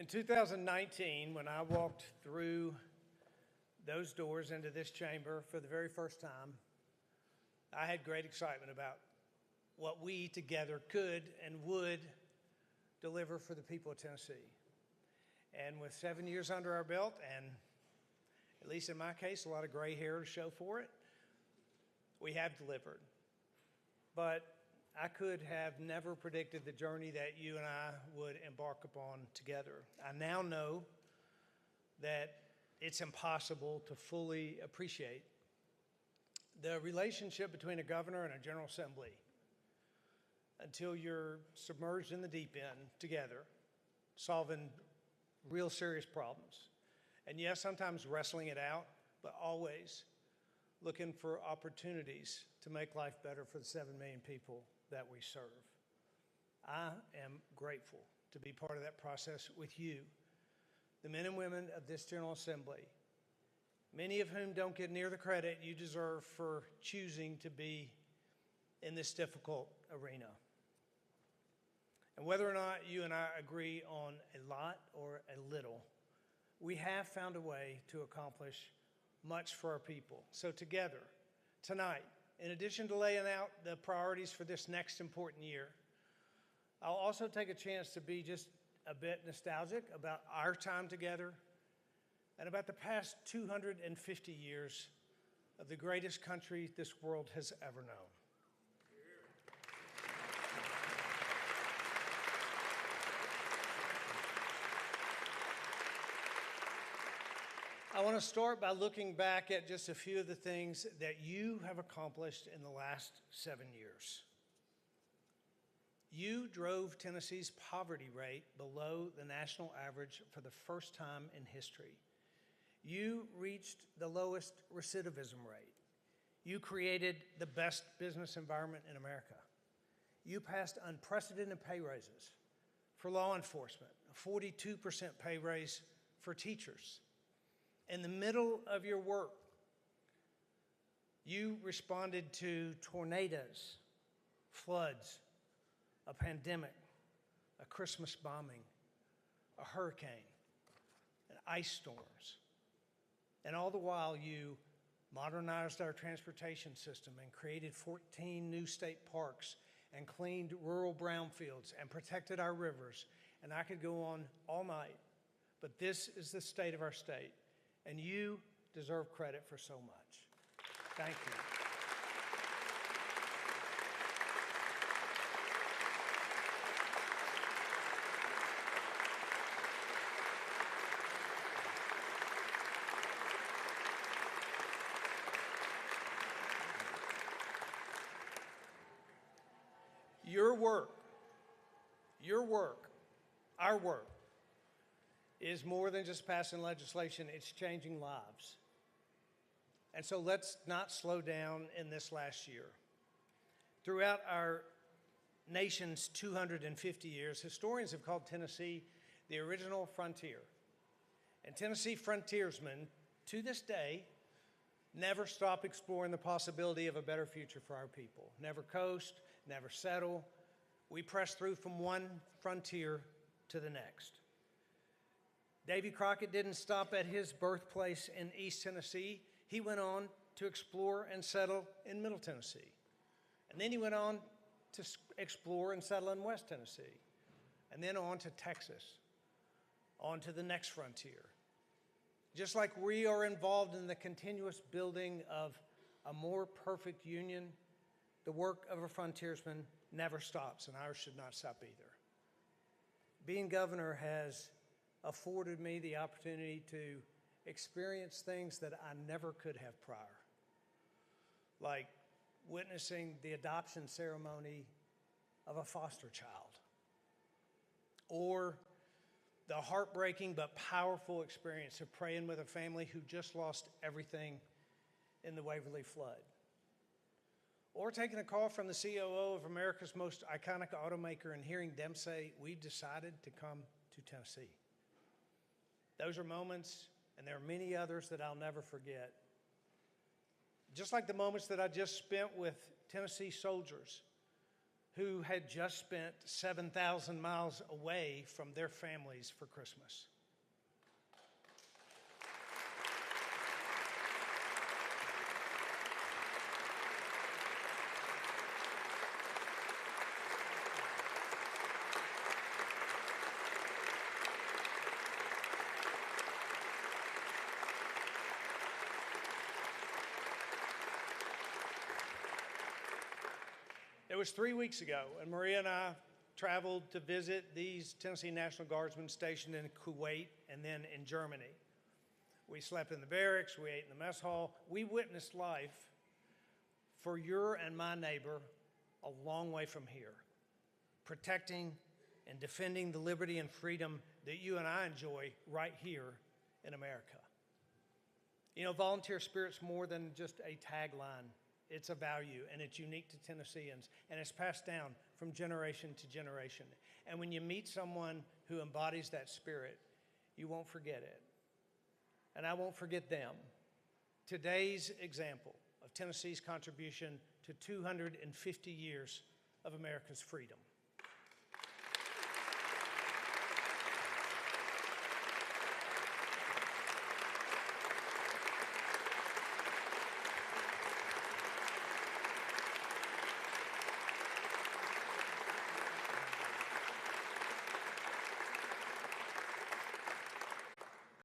In 2019, when I walked through those doors into this chamber for the very first time, I had great excitement about what we together could and would deliver for the people of Tennessee. And with 7 years under our belt, and at least in my case, a lot of gray hair to show for it, we have delivered. But I could have never predicted the journey that you and I would embark upon together. I now know that it's impossible to fully appreciate the relationship between a governor and a General Assembly until you're submerged in the deep end together, solving real serious problems. And yes, sometimes wrestling it out, but always looking for opportunities to make life better for the 7 million people that we serve. I am grateful to be part of that process with you, the men and women of this General Assembly, many of whom don't get near the credit you deserve for choosing to be in this difficult arena. And whether or not you and I agree on a lot or a little, we have found a way to accomplish much for our people. So together, tonight, in addition to laying out the priorities for this next important year, I'll also take a chance to be just a bit nostalgic about our time together and about the past 250 years of the greatest country this world has ever known. I want to start by looking back at just a few of the things that you have accomplished in the last 7 years. You drove Tennessee's poverty rate below the national average for the first time in history. You reached the lowest recidivism rate. You created the best business environment in America. You passed unprecedented pay raises for law enforcement, a 42% pay raise for teachers. In the middle of your work, you responded to tornadoes, floods, a pandemic, a Christmas bombing, a hurricane, and ice storms. And all the while, you modernized our transportation system and created 14 new state parks and cleaned rural brownfields and protected our rivers. And I could go on all night, but this is the state of our state. And you deserve credit for so much. Thank you. Your work, our work, is more than just passing legislation, it's changing lives. And so let's not slow down in this last year. Throughout our nation's 250 years, historians have called Tennessee the original frontier. And Tennessee frontiersmen, to this day, never stop exploring the possibility of a better future for our people. Never coast, never settle. We press through from one frontier to the next. Davy Crockett didn't stop at his birthplace in East Tennessee. He went on to explore and settle in Middle Tennessee. And then he went on to explore and settle in West Tennessee. And then on to Texas, on to the next frontier. Just like we are involved in the continuous building of a more perfect union, the work of a frontiersman never stops, and ours should not stop either. Being governor has afforded me the opportunity to experience things that I never could have prior, like witnessing the adoption ceremony of a foster child, or the heartbreaking but powerful experience of praying with a family who just lost everything in the Waverly flood, or taking a call from the COO of America's most iconic automaker and hearing them say, "We've decided to come to Tennessee." Those are moments, and there are many others that I'll never forget. Just like the moments that I just spent with Tennessee soldiers who had just spent 7,000 miles away from their families for Christmas. It was 3 weeks ago, and Maria and I traveled to visit these Tennessee National Guardsmen stationed in Kuwait and then in Germany. We slept in the barracks, we ate in the mess hall. We witnessed life for your and my neighbor a long way from here, protecting and defending the liberty and freedom that you and I enjoy right here in America. You know, volunteer spirit's more than just a tagline. It's a value, and it's unique to Tennesseans, and it's passed down from generation to generation. And when you meet someone who embodies that spirit, you won't forget it. And I won't forget them. Today's example of Tennessee's contribution to 250 years of America's freedom.